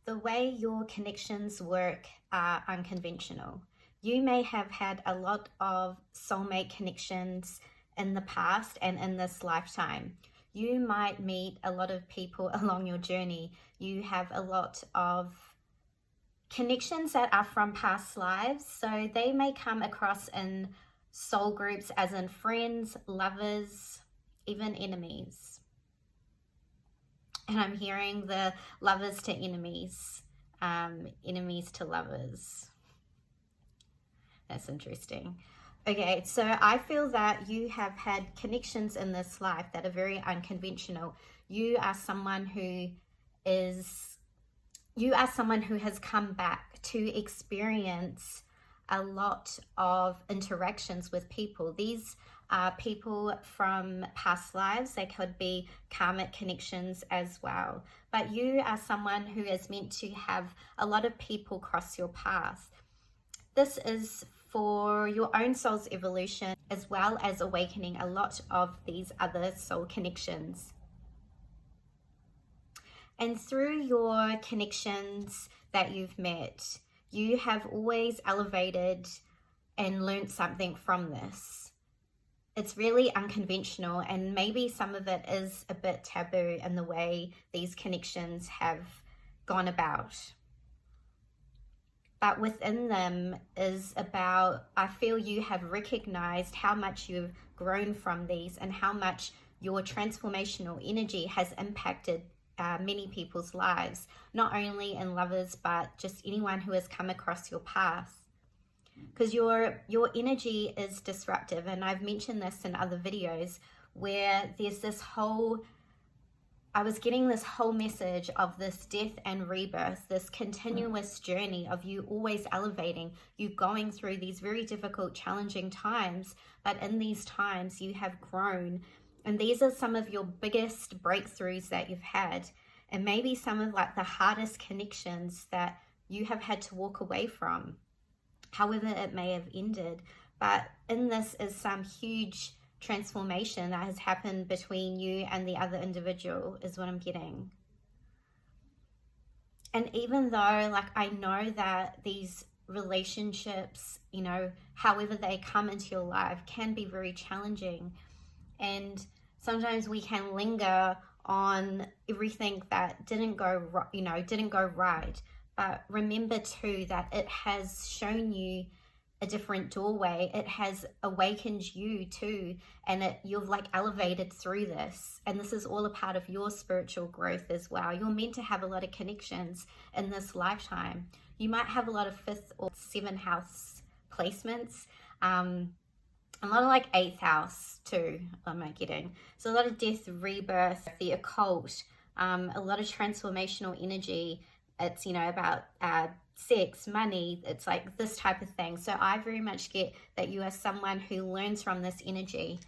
The way your connections work are unconventional. You may have had a lot of soulmate connections in the past and in this lifetime. You might meet a lot of people along your journey. You have a lot of connections that are from past lives, so they may come across in soul groups as in friends, lovers, even enemies. And I'm hearing the lovers to enemies, enemies to lovers. That's interesting. Okay, so I feel that you have had connections in this life that are very unconventional. You are someone who has come back to experience a lot of interactions with people. These are people from past lives. They could be karmic connections as well. But you are someone who is meant to have a lot of people cross your path. This is for your own soul's evolution, as well as awakening a lot of these other soul connections. And through your connections that you've met, you have always elevated and learned something from this. It's really unconventional, and maybe some of it is a bit taboo in the way these connections have gone about. But within them is about, I feel you have recognized how much you've grown from these and how much your transformational energy has impacted many people's lives, not only in lovers, but just anyone who has come across your path. Because your energy is disruptive, and I've mentioned this in other videos, where there's this whole, I was getting this whole message of this death and rebirth, this continuous journey of you always elevating, you going through these very difficult, challenging times, but in these times you have grown. And these are some of your biggest breakthroughs that you've had, and maybe some of like the hardest connections that you have had to walk away from, however it may have ended. But in this is some huge transformation that has happened between you and the other individual, is what I'm getting. And even though, like, I know that these relationships, you know, however they come into your life, can be very challenging, and sometimes we can linger on everything that didn't go right. But remember too that it has shown you a different doorway. It has awakened you too, and you've like elevated through this. And this is all a part of your spiritual growth as well. You're meant to have a lot of connections in this lifetime. You might have a lot of 5th or 7th house placements. A lot of like 8th house too, am I getting? So a lot of death, rebirth, the occult, a lot of transformational energy. It's, you know, about sex, money, it's like this type of thing. So I very much get that you are someone who learns from this energy.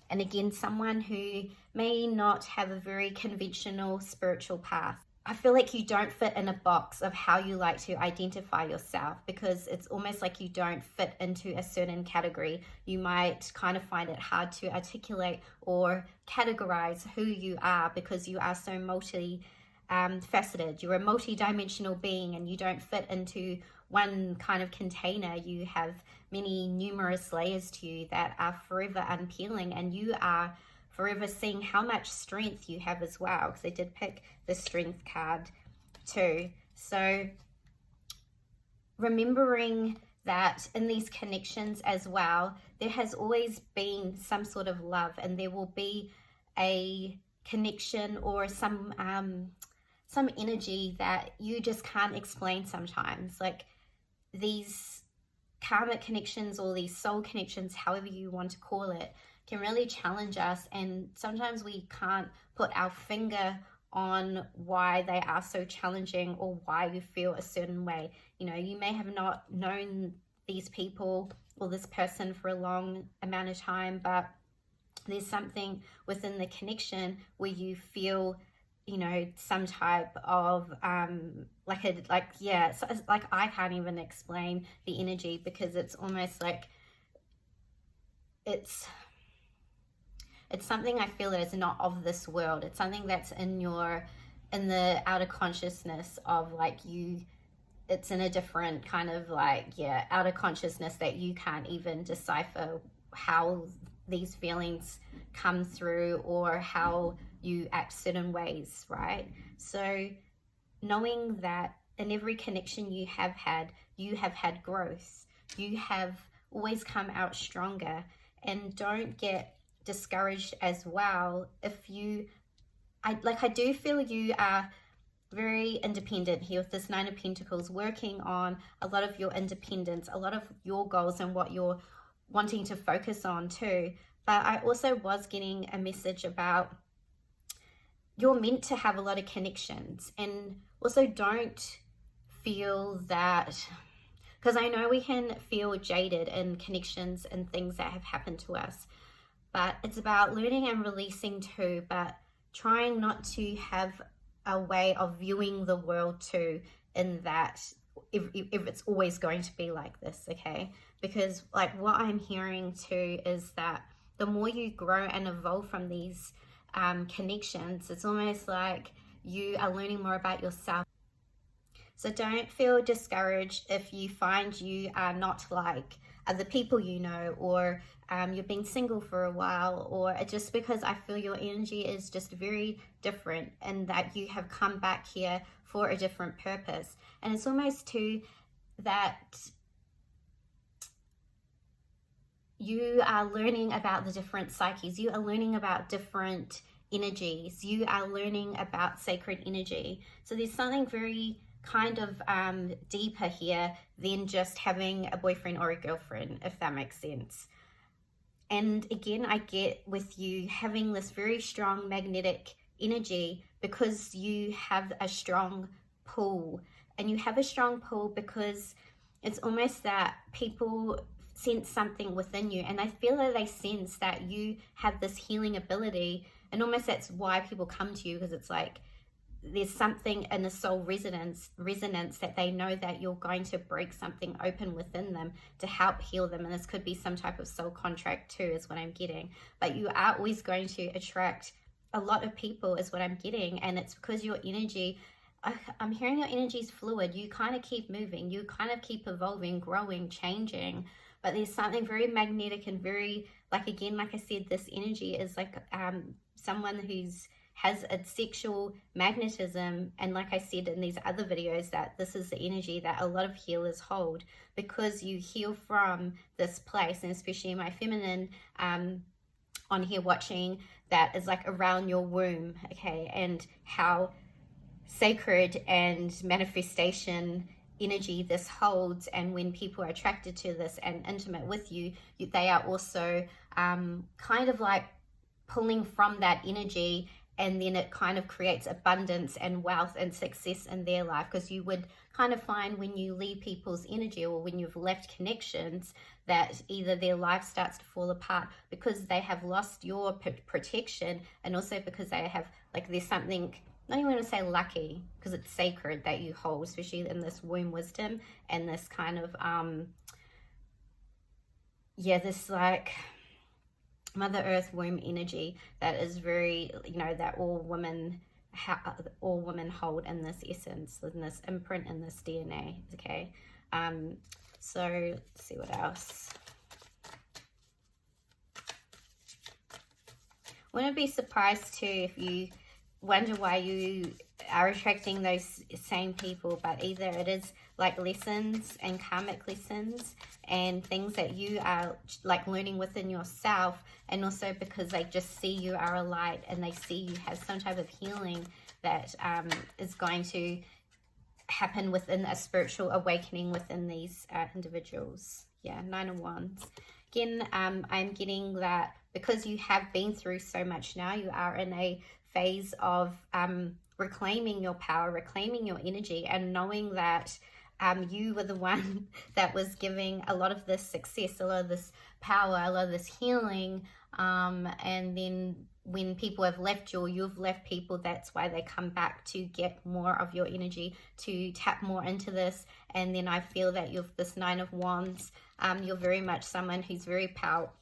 And again, someone who may not have a very conventional spiritual path. I feel like you don't fit in a box of how you like to identify yourself, because it's almost like you don't fit into a certain category. You might kind of find it hard to articulate or categorize who you are, because you are so faceted. You're a multi-dimensional being, and you don't fit into one kind of container. You have many numerous layers to you that are forever unpeeling, and you are forever seeing how much strength you have as well, because I did pick the strength card too. So remembering that in these connections as well, there has always been some sort of love, and there will be a connection or some energy that you just can't explain sometimes. Like these karmic connections or these soul connections, however you want to call it, can really challenge us, and sometimes we can't put our finger on why they are so challenging or why you feel a certain way. You know, you may have not known these people or this person for a long amount of time, but there's something within the connection where you feel, you know, some type of so it's like I can't even explain the energy, because it's almost like it's something I feel that is not of this world. It's something that's in your in the outer consciousness of like you, it's in a different kind of like, yeah, outer consciousness that you can't even decipher how these feelings come through or how you act certain ways, right? So knowing that in every connection you have had growth. You have always come out stronger, and don't get discouraged as well if you, I do feel you are very independent here with this Nine of Pentacles, working on a lot of your independence, a lot of your goals and what you're wanting to focus on too. But I also was getting a message about you're meant to have a lot of connections, and also don't feel that, because I know we can feel jaded in connections and things that have happened to us, but it's about learning and releasing too, but trying not to have a way of viewing the world too in that if it's always going to be like this, okay? Because like what I'm hearing too is that the more you grow and evolve from these connections, it's almost like you are learning more about yourself. So don't feel discouraged if you find you are not like other people you know, or you've been single for a while, or just because I feel your energy is just very different and that you have come back here for a different purpose. And it's almost too that you are learning about the different psyches, you are learning about different energies, you are learning about sacred energy. So there's something very kind of deeper here than just having a boyfriend or a girlfriend, if that makes sense. And again, I get with you having this very strong magnetic energy because you have a strong pull, and you have a strong pull because it's almost that people sense something within you, and I feel that they sense that you have this healing ability, and almost that's why people come to you, because it's like there's something in the soul resonance that they know that you're going to break something open within them to help heal them. And this could be some type of soul contract too, is what I'm getting. But you are always going to attract a lot of people, is what I'm getting. And it's because your energy, I'm hearing your energy is fluid. You kind of keep moving, you kind of keep evolving, growing, changing. But there's something very magnetic and very, like, again, like I said, this energy is like someone who's has a sexual magnetism. And like I said in these other videos, that this is the energy that a lot of healers hold, because you heal from this place. And especially my feminine on here watching, that is like around your womb, okay? And how sacred and manifestation energy this holds. And when people are attracted to this and intimate with you, they are also kind of like pulling from that energy, and then it kind of creates abundance and wealth and success in their life. Because you would kind of find when you leave people's energy, or when you've left connections, that either their life starts to fall apart because they have lost your protection, and also because they have, like, there's something, not even want to say lucky, because it's sacred, that you hold, especially in this womb wisdom and this kind of this like Mother Earth womb energy that is very, you know, that all women hold in this essence, in this imprint, in this DNA, okay? So let's see what else. Wouldn't be surprised too if you wonder why you are attracting those same people, but either it is like lessons and karmic lessons and things that you are like learning within yourself, and also because they just see you are a light and they see you have some type of healing that is going to happen within a spiritual awakening within these individuals. Yeah, 9 of Wands. Again, I'm getting that because you have been through so much now, you are in a phase of reclaiming your power, reclaiming your energy, and knowing that you were the one that was giving a lot of this success, a lot of this power, a lot of this healing, and then when people have left you, or you've left people, that's why they come back to get more of your energy, to tap more into this. And then I feel that you're this 9 of Wands, you're very much someone who's very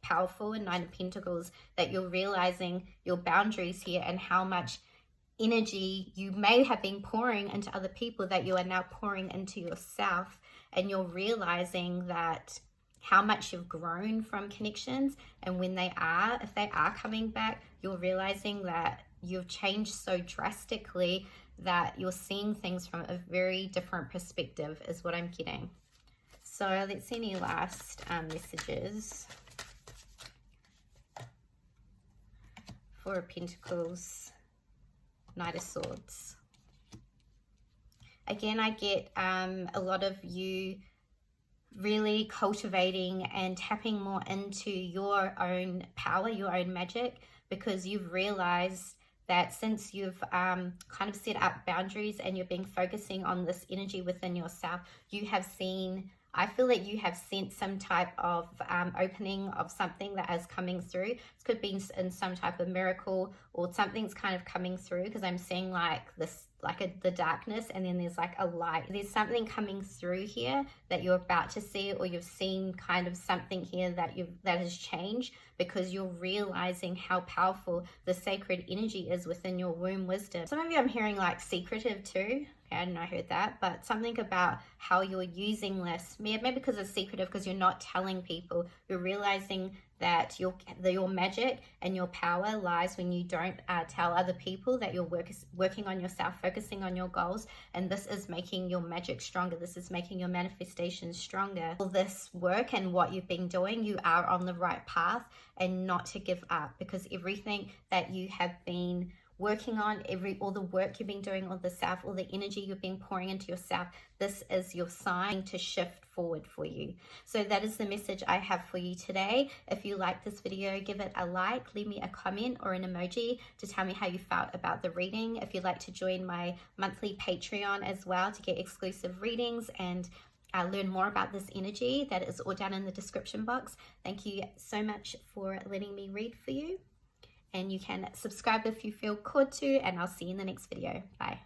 powerful, and 9 of Pentacles, that you're realizing your boundaries here and how much energy you may have been pouring into other people that you are now pouring into yourself, and you're realizing that how much you've grown from connections. And when if they are coming back, you're realizing that you've changed so drastically that you're seeing things from a very different perspective, is what I'm getting. So let's see any last messages. Four of Pentacles, Knight of Swords. Again, I get a lot of you really cultivating and tapping more into your own power, your own magic, because you've realized that since you've kind of set up boundaries and you've been focusing on this energy within yourself, you have seen, I feel that you have sensed some type of opening of something that is coming through. This could be in some type of miracle, or something's kind of coming through, because I'm seeing like this, like the darkness, and then there's like a light. There's something coming through here that you're about to see, or you've seen kind of something here that has changed, because you're realizing how powerful the sacred energy is within your womb wisdom. Some of you I'm hearing like secretive too. Okay, I don't know, I heard that, but something about how you're using this, maybe because it's secretive, because you're not telling people. You're realizing that your magic and your power lies when you don't tell other people that you're working on yourself, focusing on your goals, and this is making your magic stronger. This is making your manifestations stronger. All this work and what you've been doing, you are on the right path, and not to give up, because everything that you have been working on, all the work you've been doing, all the self, all the energy you've been pouring into yourself, this is your sign to shift forward for you. So that is the message I have for you today. If you like this video, give it a like, leave me a comment or an emoji to tell me how you felt about the reading. If you'd like to join my monthly Patreon as well to get exclusive readings and learn more about this energy, that is all down in the description box. Thank you so much for letting me read for you. And you can subscribe if you feel called to, and I'll see you in the next video. Bye.